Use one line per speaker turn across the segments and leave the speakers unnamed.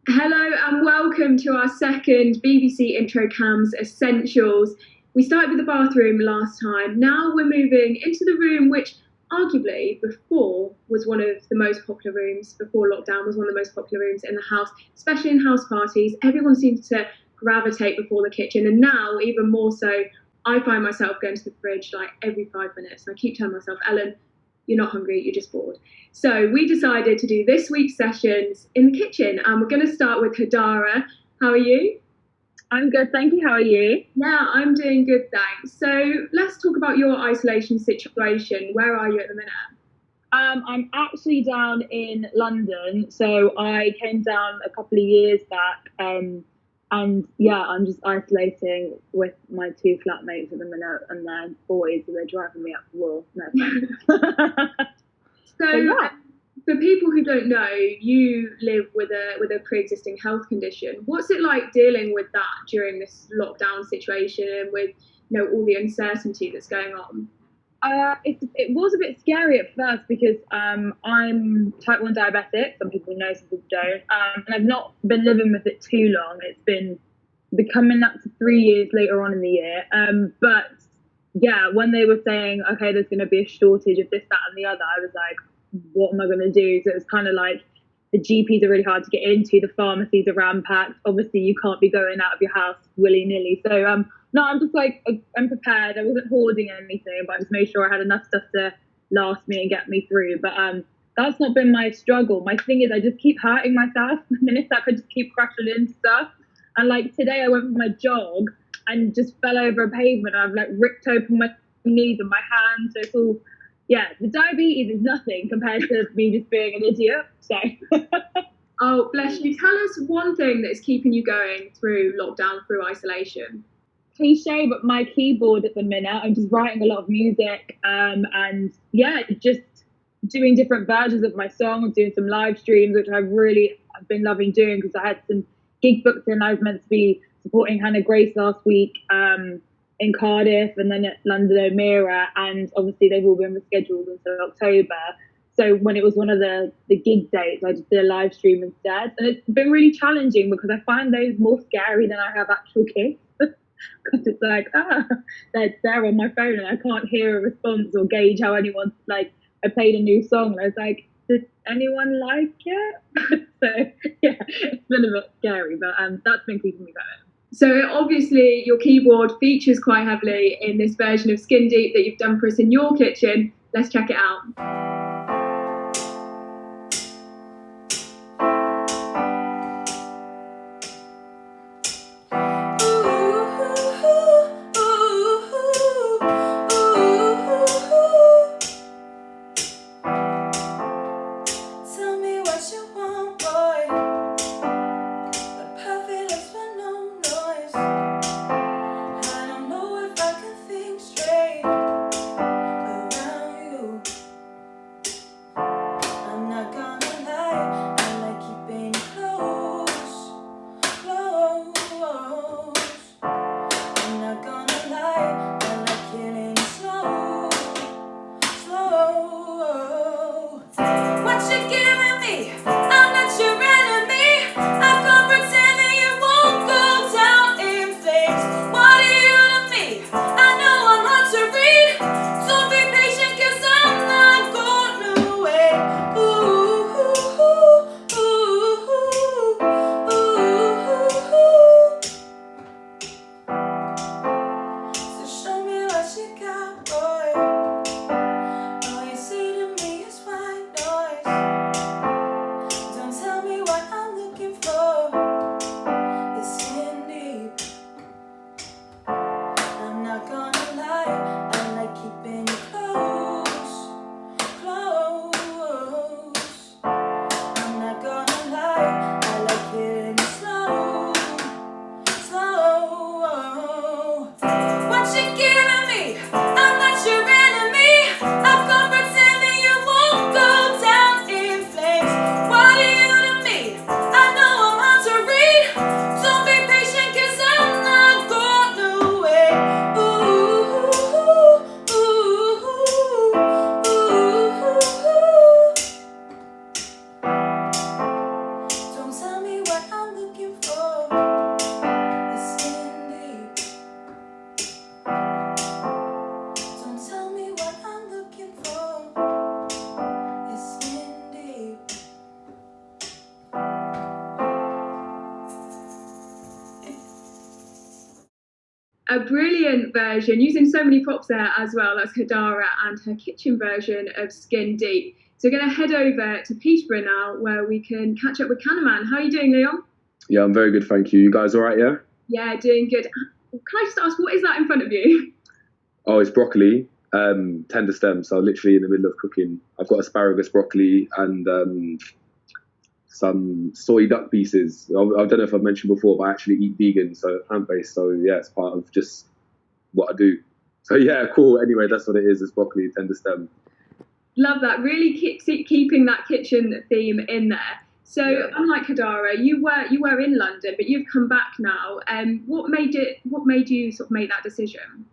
Hello and welcome to our second BBC Introcambs Essentials. We started with the bathroom last time. Now we're moving into the room which arguably before was one of the most popular rooms, before lockdown was one of the most popular rooms in the house, especially in house parties. Everyone seems to gravitate before the kitchen, and now even more so, I find myself going to the fridge like every 5 minutes and I keep telling myself, Ellen, you're not hungry, you're just bored. So we decided to do this week's sessions in the kitchen, and we're going to start with Hodari. How are you?
I'm good, thank you. How are you?
Yeah, I'm doing good, thanks. So let's talk about your isolation situation. Where are you at the minute?
I'm actually down in London, so I came down a couple of years back, and yeah, I'm just isolating with my two flatmates at the minute, and they're boys, so they're driving me up the wall. No thanks.
So,
yeah.
For people who don't know, you live with a pre-existing health condition. What's it like dealing with that during this lockdown situation and with all the uncertainty that's going on?
It was a bit scary at first because I'm type 1 diabetic. Some people know, some people don't. And I've not been living with it too long. It's been becoming up to 3 years later on in the year. But yeah, when they were saying, okay, there's going to be a shortage of this, that, and the other, I was like, what am I going to do? So it was kind of like the GPs are really hard to get into. The pharmacies are rampacked. Obviously, you can't be going out of your house willy-nilly. So no, I'm just like, I'm prepared. I wasn't hoarding anything, but I just made sure I had enough stuff to last me and get me through. But that's not been my struggle. My thing is I just keep hurting myself. The minute I could just keep crashing into stuff. And like today I went for my jog and just fell over a pavement. I've like ripped open my knees and my hands. So it's all, yeah, the diabetes is nothing compared to me just being an idiot. So.
Oh, bless you. Tell us one thing that is keeping you going through lockdown, through isolation.
Cliche, but my keyboard at the minute, I'm just writing a lot of music, and yeah, just doing different versions of my songs, doing some live streams, which I've been loving doing because I had some gig booked in. I was meant to be supporting Hannah Grace last week in Cardiff and then at London O'Meara, and obviously they've all been rescheduled until October. So when it was one of the gig dates, I just did a live stream instead, and it's been really challenging because I find those more scary than I have actual gigs. Because it's like, they're there on my phone and I can't hear a response or gauge how anyone's like, I played a new song and I was like, does anyone like it? So yeah, it's been a bit scary, but that's been keeping me going.
So obviously your keyboard features quite heavily in this version of Skin Deep that you've done for us in your kitchen. Let's check it out. A brilliant version, using so many props there as well. That's Hodari and her kitchen version of Skin Deep. So we're going to head over to Peterborough now, where we can catch up with Kanamaan. How are you doing, Leon?
Yeah, I'm very good, thank you. You guys all right, yeah?
Yeah, doing good. Can I just ask, what is that in front of you?
Oh, it's broccoli, tender stem. So literally in the middle of cooking. I've got asparagus, broccoli, and some soy duck pieces. I don't know if I've mentioned before, but I actually eat vegan, so plant-based. So yeah, it's part of just what I do. So yeah, cool. Anyway, that's what it is. It's broccoli, tender stem.
Love that. Really keeping that kitchen theme in there. So
Yeah.
unlike Hodari, you were in London, but you've come back now. What made you sort of make that decision?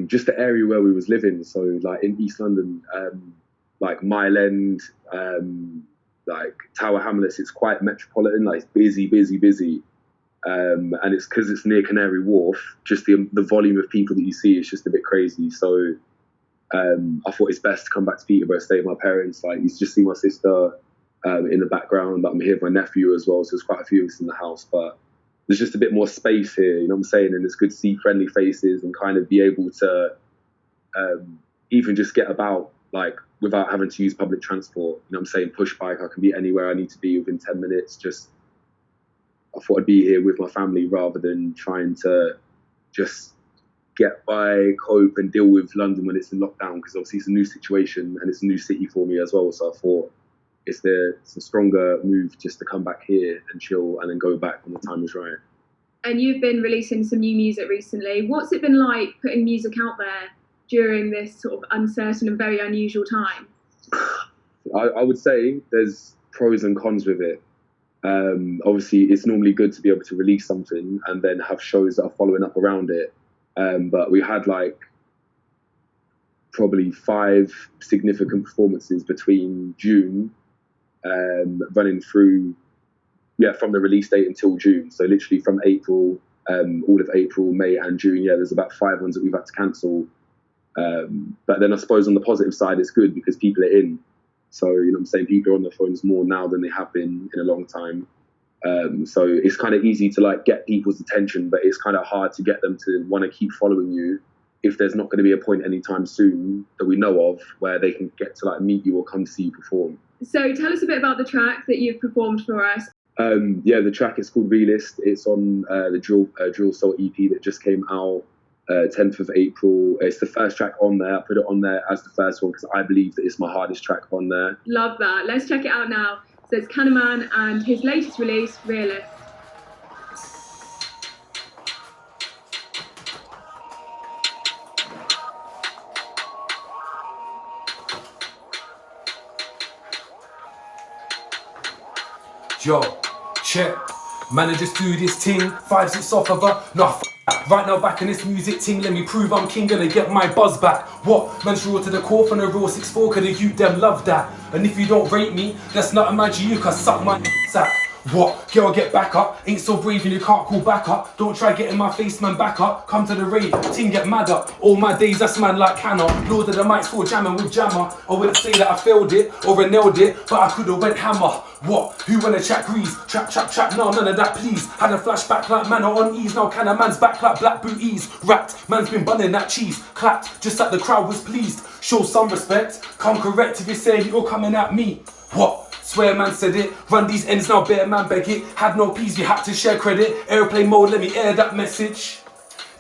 Just the area where we was living. So like in East London, like Mile End, like Tower Hamlets, it's quite metropolitan. Like it's busy. And it's because it's near Canary Wharf. Just the volume of people that you see is just a bit crazy. So I thought it's best to come back to Peterborough, stay with my parents. Like you just see my sister in the background. I'm here with my nephew as well. So there's quite a few of us in the house, but there's just a bit more space here. You know what I'm saying? And it's good to see friendly faces and kind of be able to even just get about like without having to use public transport. You know what I'm saying? Push bike. I can be anywhere I need to be within 10 minutes. Just I thought I'd be here with my family rather than trying to just get by, cope and deal with London when it's in lockdown, because obviously it's a new situation and it's a new city for me as well. So I thought it's a stronger move just to come back here and chill and then go back when the time is right.
And you've been releasing some new music recently. What's it been like putting music out there during this sort of uncertain and very unusual time?
I would say there's pros and cons with it. Obviously, it's normally good to be able to release something and then have shows that are following up around it. But we had like probably 5 significant performances between June, running through, from the release date until June. So literally from April, all of April, May and June, there's about 5 ones that we've had to cancel. But then I suppose on the positive side, it's good because people are in. So, you know what I'm saying, people are on their phones more now than they have been in a long time. So it's kind of easy to like get people's attention, but it's kind of hard to get them to want to keep following you if there's not going to be a point anytime soon that we know of where they can get to like meet you or come to see you perform.
So tell us a bit about the track that you've performed for us.
The track is called Realist. It's on the Drill Soul EP that just came out 10th of April. It's the first track on there. I put it on there as the first one because I believe that it's my hardest track on there.
Love that. Let's check it out now. So it's Kanamaan and his latest release, Realist.
Yo, check. Man, I just do this thing. 5, 6 off of her. No, right now back in this music thing. Let me prove I'm king. Gonna get my buzz back. What? Man's raw to the core from the raw 6'4". Cause the youth them love that. And if you don't rate me, that's not a magic. You can suck my sack. What? Girl, get back up. Ain't so brave and you can't call back up. Don't try getting my face, man, back up. Come to the rave, team get mad up. All my days, that's man like Canna. Lord of the mics for jamming with jammer. I wouldn't say that I failed it or I nailed it, but I could've went hammer. What? Who wanna chat grease? Trap, no, none of that please. Had a flashback like man on ease. Now Kanaman's back like black booties. Wrapped, man's been bunning that cheese. Clapped, just like the crowd was pleased. Show some respect, come correct if you say you're coming at me. What? Swear man said it, run these ends now, bear man beg it. Had no peas, you had to share credit. Airplane mode, let me air that message.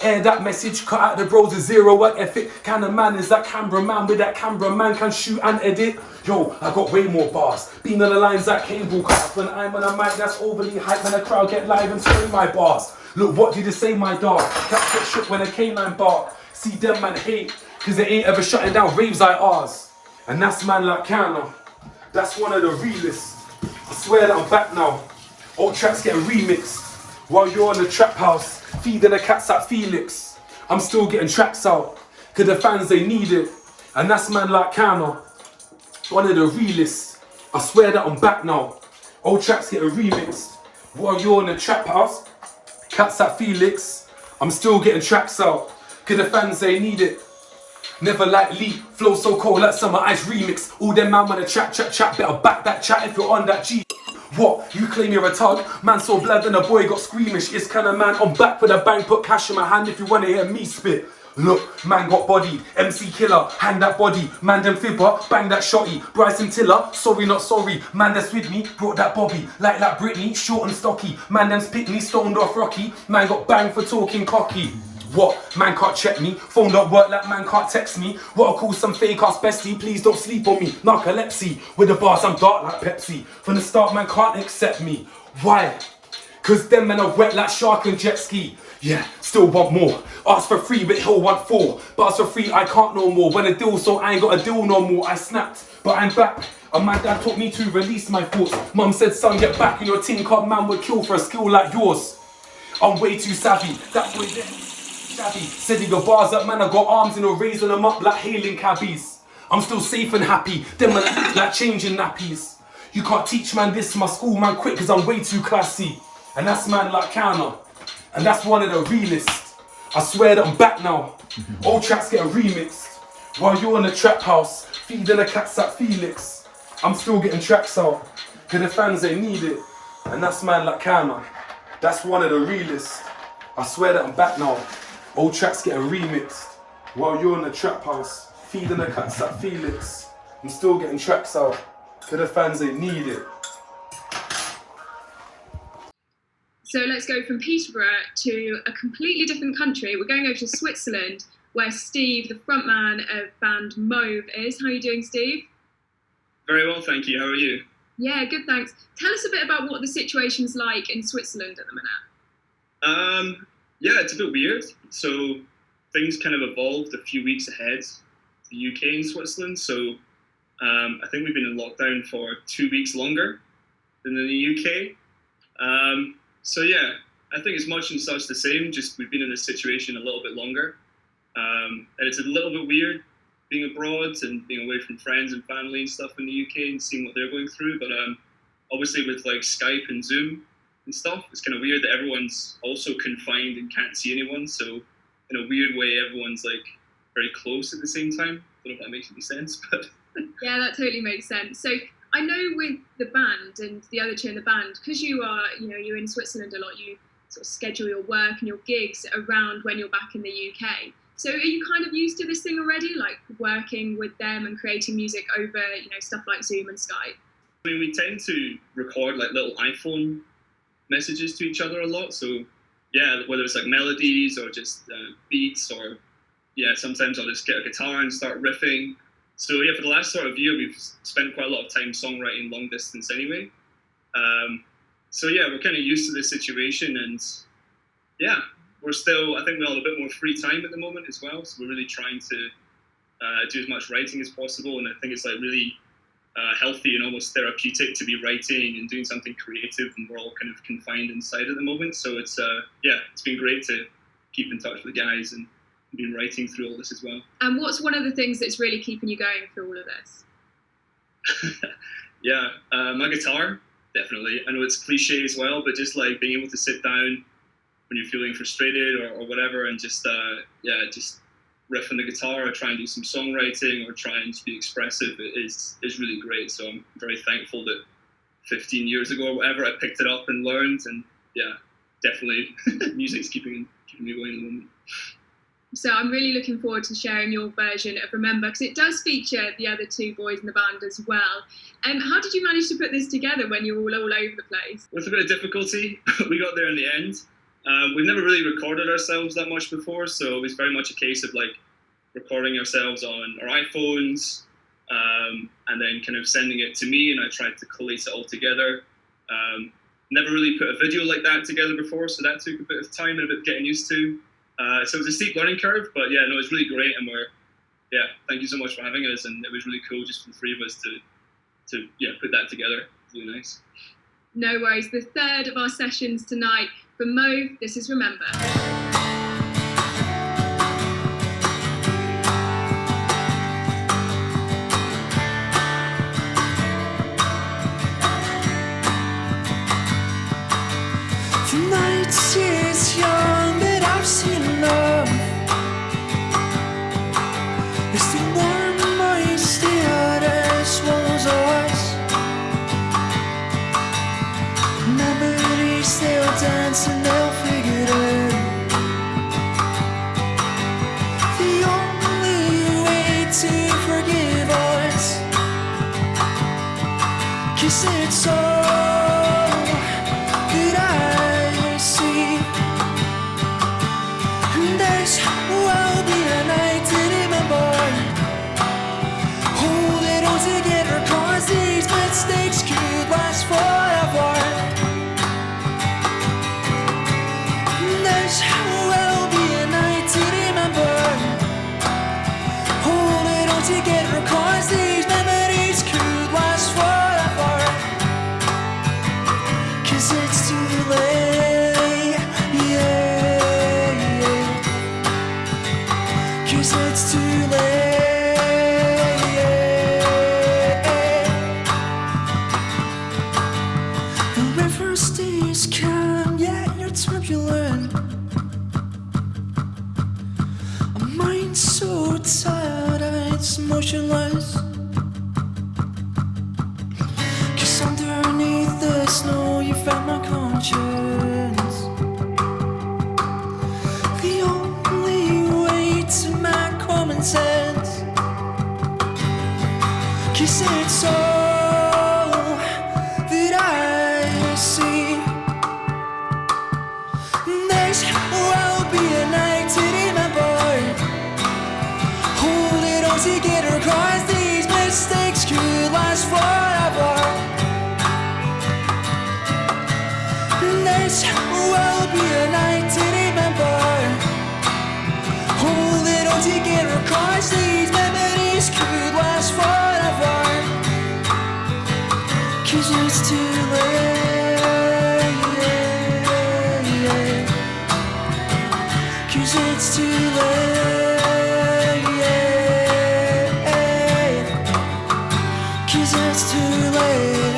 Air that message, cut out the bros with zero work ethic. Kanamaan is that cameraman with that cameraman can shoot and edit. Yo, I got way more bars. Being on the lines that cable cut. When I'm on a mic that's overly hype, when the crowd get live and scream my bars. Look, what did you say, my dog? That's what shook when a canine bark. See them man hate, cause they ain't ever shutting down raves like ours. And that's man like Canna. That's one of the realest. I swear that I'm back now. Old tracks getting remixed. While you're in the trap house, feeding the cats at Felix. I'm still getting tracks out, cause the fans they need it. And that's man like Canna. One of the realest. I swear that I'm back now. Old tracks getting remixed. While you're in the trap house, cats at Felix. I'm still getting tracks out, cause the fans they need it. Never like Lee, flow so cold like summer ice remix. All them man wanna chat, better back that chat if you're on that G. What? You claim you're a tug? Man saw blood and a boy got squeamish. It's Kanamaan. I'm back with a bang, put cash in my hand if you wanna hear me spit. Look, man got bodied, MC killer, hang that body, man them fibber, bang that shotty, Bryson Tiller, sorry not sorry, man that's with me, brought that Bobby, like that Britney, short and stocky, man them's pick me, stoned off Rocky, man got banged for talking cocky. What? Man can't check me, phone don't work like man can't text me, what I call some fake ass bestie, please don't sleep on me, narcolepsy, with the bars I'm dark like Pepsi, from the start man can't accept me, why? Cause them men are wet like shark and jet ski. Yeah, still want more. Ask for free, but he'll want four. But ask for free, I can't no more. When a deal, so I ain't got a deal no more. I snapped, but I'm back. And my dad taught me to release my thoughts. Mum said, son, get back. And your tin cup man would kill for a skill like yours. I'm way too savvy. That boy there, shabby. Said he got bars up, man. I got arms and I'm raising them up like hailing cabbies. I'm still safe and happy. Them man like changing nappies. You can't teach man this, my school man quick, cause I'm way too classy. And that's man like Counter. And that's one of the realest. I swear that I'm back now. Old tracks get remixed. While you're in the trap house, feeding the cats at Felix. I'm still getting tracks out. Cause the fans, they need it. And that's man like Counter. That's one of the realest. I swear that I'm back now. Old tracks get remixed. While you're in the trap house, feeding the cats at Felix. I'm still getting tracks out. Cause the fans, they need it.
So let's go from Peterborough to a completely different country. We're going over to Switzerland, where Steve, the frontman of band Mauve, is. How are you doing, Steve?
Very well, thank you. How are you?
Yeah, good, thanks. Tell us a bit about what the situation's like in Switzerland at the minute.
Yeah, it's a bit weird. So things kind of evolved a few weeks ahead of the UK and Switzerland. So I think we've been in lockdown for 2 weeks longer than in the UK. So yeah, I think it's much and such the same, just we've been in this situation a little bit longer. And it's a little bit weird being abroad and being away from friends and family and stuff in the UK and seeing what they're going through. But obviously with like Skype and Zoom and stuff, it's kind of weird that everyone's also confined and can't see anyone. So in a weird way, everyone's like very close at the same time. I don't know if that makes any sense, but...
Yeah, that totally makes sense. So I know with the band and the other two in the band, because you are, you're in Switzerland a lot, you sort of schedule your work and your gigs around when you're back in the UK. So are you kind of used to this thing already, like working with them and creating music over, stuff like Zoom and Skype?
I mean, we tend to record like little iPhone messages to each other a lot. So yeah, whether it's like melodies or just beats or sometimes I'll just get a guitar and start riffing. So yeah, for the last sort of year, we've spent quite a lot of time songwriting long distance anyway. So yeah, we're kind of used to this situation, and yeah, we're still, I think we all have a bit more free time at the moment as well. So we're really trying to do as much writing as possible, and I think it's like really healthy and almost therapeutic to be writing and doing something creative, and we're all kind of confined inside at the moment. So it's it's been great to keep in touch with the guys and been writing through all this as well.
And what's one of the things that's really keeping you going through all of this?
My guitar, definitely. I know it's cliche as well, but just like being able to sit down when you're feeling frustrated or whatever and just riff on the guitar or try and do some songwriting or try and be expressive is really great. So I'm very thankful that 15 years ago or whatever I picked it up and learned, and yeah, definitely music's keeping me going at the moment.
So I'm really looking forward to sharing your version of Remember, because it does feature the other two boys in the band as well. How did you manage to put this together when you were all over the place?
With a bit of difficulty, we got there in the end. We've never really recorded ourselves that much before, so it was very much a case of like recording ourselves on our iPhones and then kind of sending it to me, and I tried to collate it all together. Never really put a video like that together before, so that took a bit of time and a bit of getting used to. So it was a steep learning curve, but yeah, no, it was really great, and thank you so much for having us, and it was really cool just for the three of us to put that together. It was really nice.
No worries. The third of our sessions tonight for Mauve, this is Remember.
Tonight is young, but I've seen love. It's the one my status was us. 'cause it's all that I see. And there's will be a night to remember. Hold it all together, 'cause these mistakes could last forever. And there's will be a night to remember. Hold it all together, 'cause these memories could last forever. 'Cause it's too late, yeah. 'Cause it's too late, yeah. The river stays calm, yet you're turbulent. A mind so tired it's motionless. 'Cause underneath the snow you found my conscience. The only way to my common sense. 'Cause it's all that I see. There's will be a night to remember. Hold it all together, 'cause these mistakes could last forever. And there's will be a night to remember. Hold it all together, 'cause these memories could last forever. 'Cause it's too late, yeah. 'Cause it's too late, yeah. 'Cause it's too late.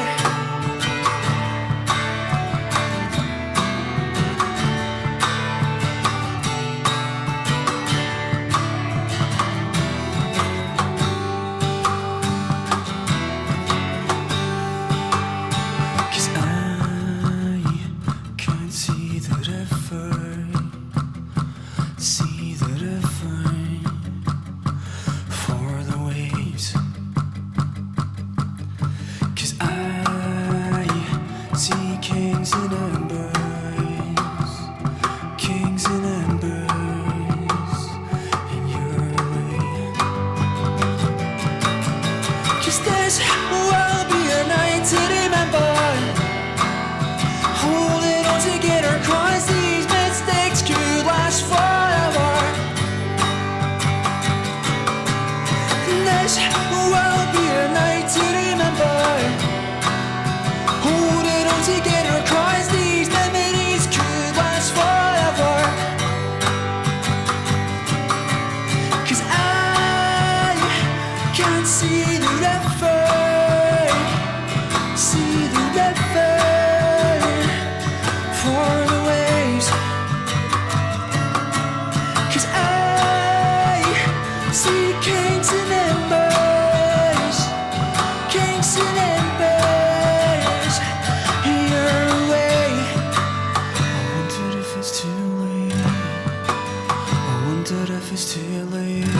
Cause I can't see the river, see the river for the waves. 'Cause I see kings and embers, kings and embers in your way. 'Cause there's will be a night to remember. Hold it all together, 'cause these mistakes could last forever. And there's will be a night to remember. Hold it all together, 'cause these memories could last forever. 'Cause I can't see the river, see the river for the waves. 'Cause I see kings and embers, kings and embers your way. I wonder if it's too late. I wonder if it's too late.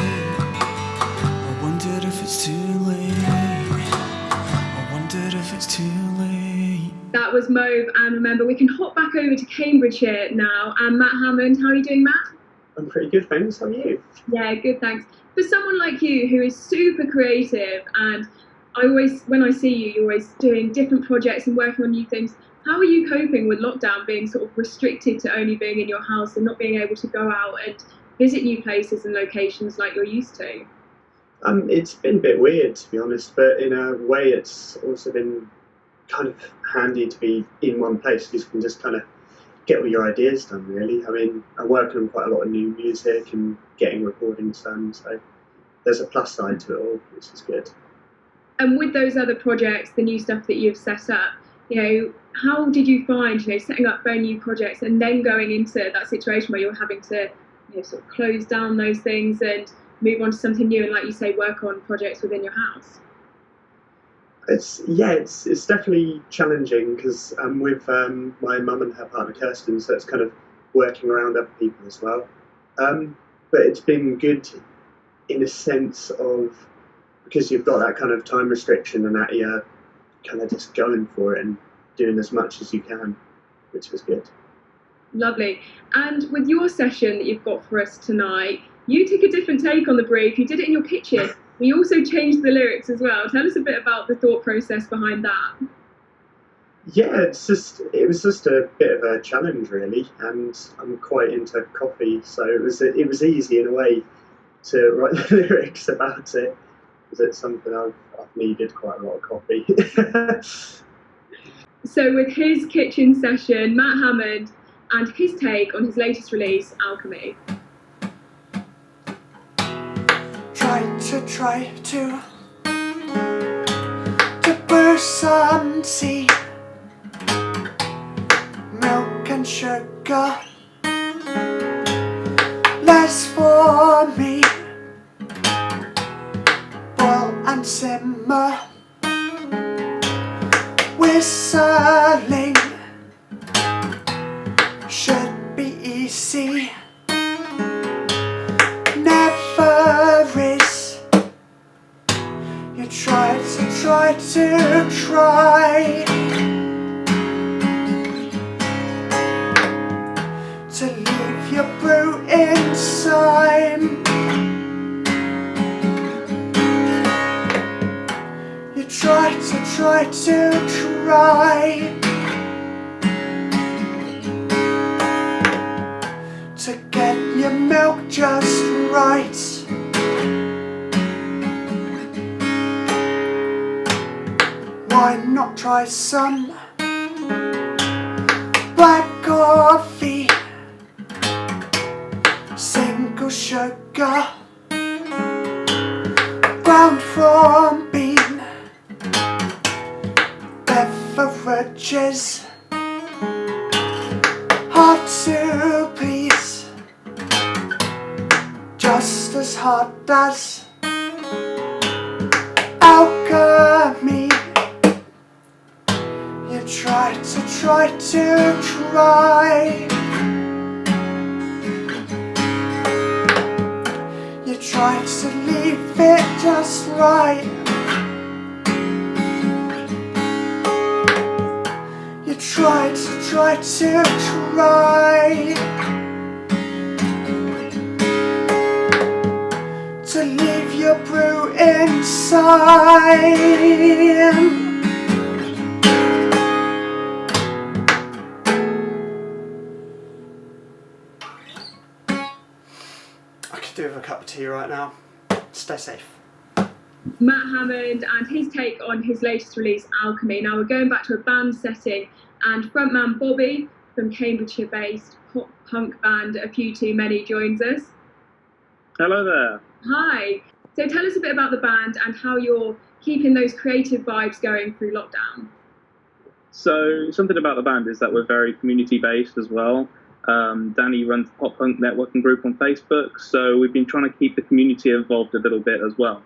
I wonder if it's too late. I wonder if it's too late.
That was Mauve, and remember, we can hop back over to Cambridgeshire now. And Matt Hammond, how are you doing, Matt?
I'm pretty good, thanks. How are you?
Yeah, good, thanks. For someone like you who is super creative, and when I see you, you're always doing different projects and working on new things. How are you coping with lockdown, being sort of restricted to only being in your house and not being able to go out and visit new places and locations like you're used to?
It's been a bit weird, to be honest, but in a way it's also been kind of handy to be in one place because you can just kind of get all your ideas done, really. I mean, I'm working on quite a lot of new music and getting recordings done, so there's a plus side to it all, which is good.
And with those other projects, the new stuff that you've set up, how did you find, setting up very new projects and then going into that situation where you're having to, sort of close down those things and move on to something new and, like you say, work on projects within your house?
It's definitely challenging because I'm with my mum and her partner Kirsten, so it's kind of working around other people as well. But it's been good in a sense of, because you've got that kind of time restriction and at your kind of just going for it and doing as much as you can, which was good.
Lovely. And with your session that you've got for us tonight, you took a different take on the brief. You did it in your kitchen. You also changed the lyrics as well. Tell us a bit about the thought process behind that.
Yeah, it was just a bit of a challenge really, and I'm quite into coffee, so it was easy in a way to write the lyrics about it, because it's something I've needed quite a lot of coffee.
So with his kitchen session, Matt Hammond, and his take on his latest release, Alchemy.
Try to brew some tea, milk and sugar, less for me, boil and simmer, whistling should be easy, never is. You try to leave your brew inside. You try to get your milk just right. Why not try some black coffee, single sugar, ground from bean, beverages, hard to please, just as hard as alchemy. You try you try to leave it just right. You try to leave your brew inside. I could do with a cup of tea right now. Stay safe.
Matt Hammond and his take on his latest release, Alchemy. Now we're going back to a band setting, and frontman Bobby from Cambridgeshire-based pop punk band A Few Too Many joins us.
Hello there.
Hi. So tell us a bit about the band and how you're keeping those creative vibes going through lockdown.
So something about the band is that we're very community-based as well. Danny runs the pop punk networking group on Facebook, so we've been trying to keep the community involved a little bit as well.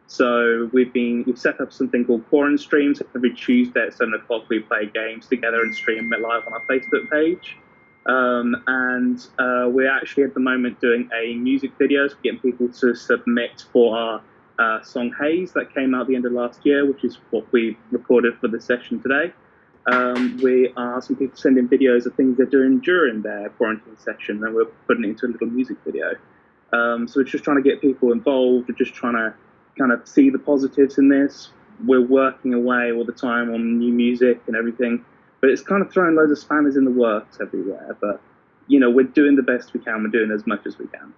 So we've set up something called Quarantine Streams. Every Tuesday at 7 o'clock we play games together and stream it live on our Facebook page. And we're actually at the moment doing a music video, so getting people to submit for our song Haze that came out at the end of last year, which is what we recorded for the session today. We are asking people to send in videos of things they're doing during their quarantine session, and we're putting it into a little music video. So we're just trying to get people involved. We're just trying to kind of see the positives in this. We're working away all the time on new music and everything, but it's kind of throwing loads of spanners in the works everywhere. But, you know, we're doing the best we can. We're doing as much as we can.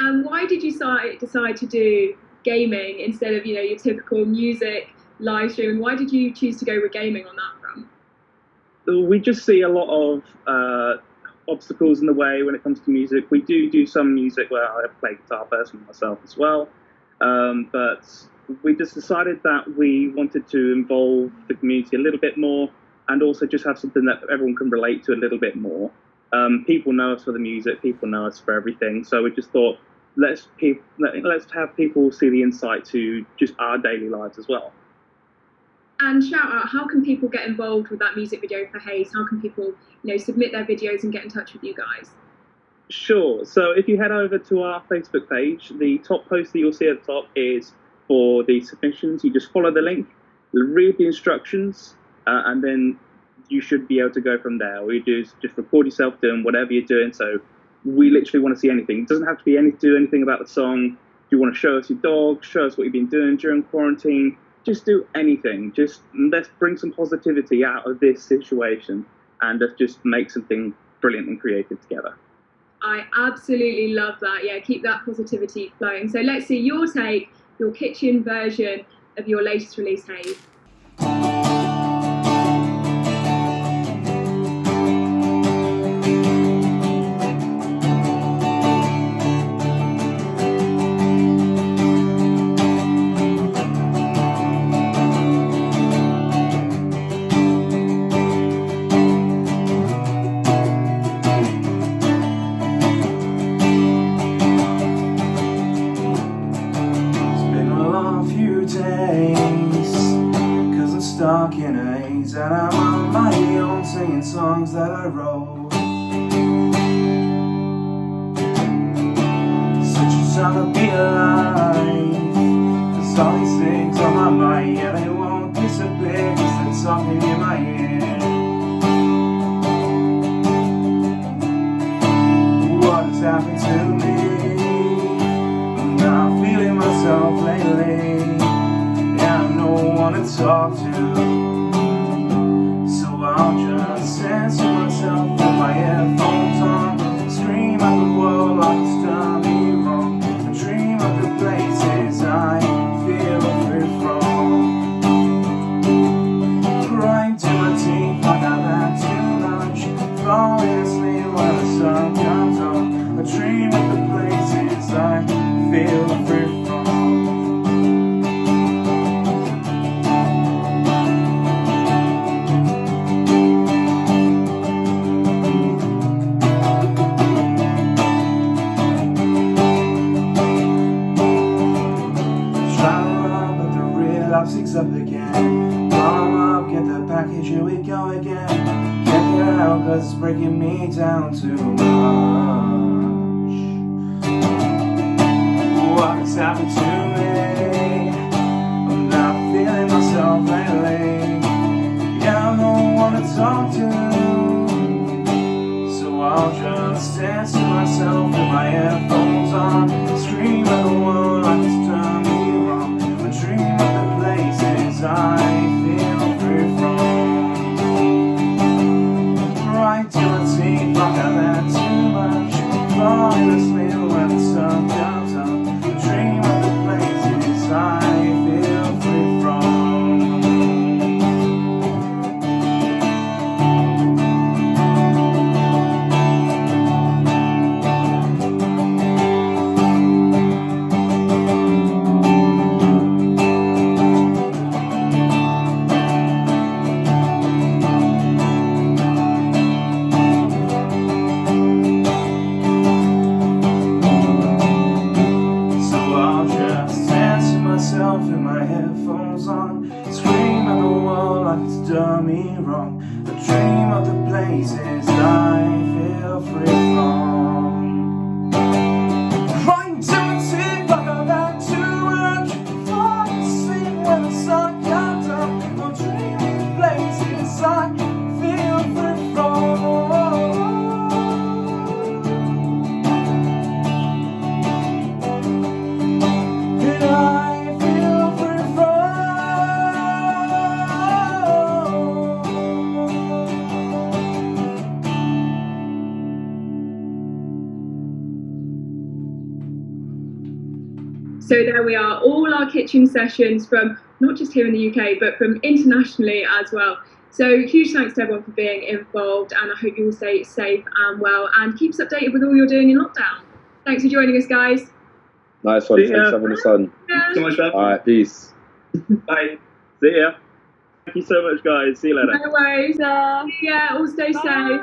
And why did you decide to do gaming instead of, your typical music live streaming? Why did you choose to go with gaming on that front?
We just see a lot of obstacles in the way when it comes to music. We do some music where I play guitar personally myself as well. But we just decided that we wanted to involve the community a little bit more, and also just have something that everyone can relate to a little bit more. People know us for the music, people know us for everything, so we just thought, let's have people see the insight to just our daily lives as well.
And shout out, how can people get involved with that music video for Haze? How can people, submit their videos and get in touch with you guys?
Sure. So if you head over to our Facebook page, the top post that you'll see at the top is for the submissions. You just follow the link, read the instructions, and then you should be able to go from there. All you do is just record yourself doing whatever you're doing. So we literally want to see anything. It doesn't have to be do anything about the song. If you want to show us your dog, show us what you've been doing during quarantine, just do anything. Just let's bring some positivity out of this situation and let's just make something brilliant and creative together.
I absolutely love that. Yeah, keep that positivity flowing. So let's see your take, your kitchen version of your latest release, Hayes.
Stuck in a haze, and I'm on my own singing songs that I wrote. Such a time to be alive. There's all these things on my mind, yeah, they won't disappear, 'cause they're talking in my ear. What has happened to me? I'm not feeling myself lately. No one to talk to, so I'll just censor myself with my headphones on, scream at the world like it's done me wrong, and dream of the places I feel free from. Crying to my teeth like I've had too much, falling asleep when the sun comes up. I dream of the places I feel free from. Six up again, warm up, get the package, here we go again. Can't get out 'cause it's breaking me down too much. What has happened to me? I'm not feeling myself lately. Yeah, I'm no one to talk to, so I'll just dance to myself with my headphones on, scream at the world like it's done me wrong, but dream of the places I feel free from. Right to my teeth like I've had too much, falling asleep when the sun comes up. Dream of the places I feel free from. In my headphones on, scream at the world like it's done me wrong, but dream of the places I feel free from. Crying to my teeth like I've had too much, falling asleep when the sun comes up. I'm dreaming of places I feel free from.
So there we are, all our kitchen sessions from not just here in the UK, but from internationally as well. So huge thanks to everyone for being involved, and I hope you all stay safe and well, and keep us updated with all you're doing in lockdown. Thanks for joining us, guys.
Nice one. Thanks for having us on.
Yeah.
So much for
All right, peace.
Bye.
See ya. Thank you so much, guys. See you later.
No worries. Yeah, all stay safe.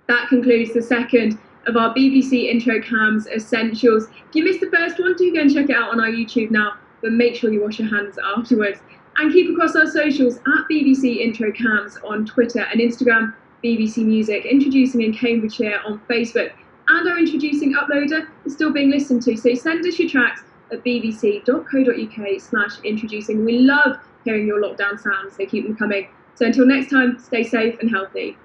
That concludes the second of our BBC Introcambs Essentials. If you missed the first one, do go and check it out on our YouTube now, but make sure you wash your hands afterwards. And keep across our socials at BBC Introcambs on Twitter and Instagram, BBC Music, Introducing in Cambridgeshire on Facebook, and our Introducing uploader is still being listened to, so send us your tracks at bbc.co.uk/introducing. We love hearing your lockdown sounds, so keep them coming. So until next time, stay safe and healthy.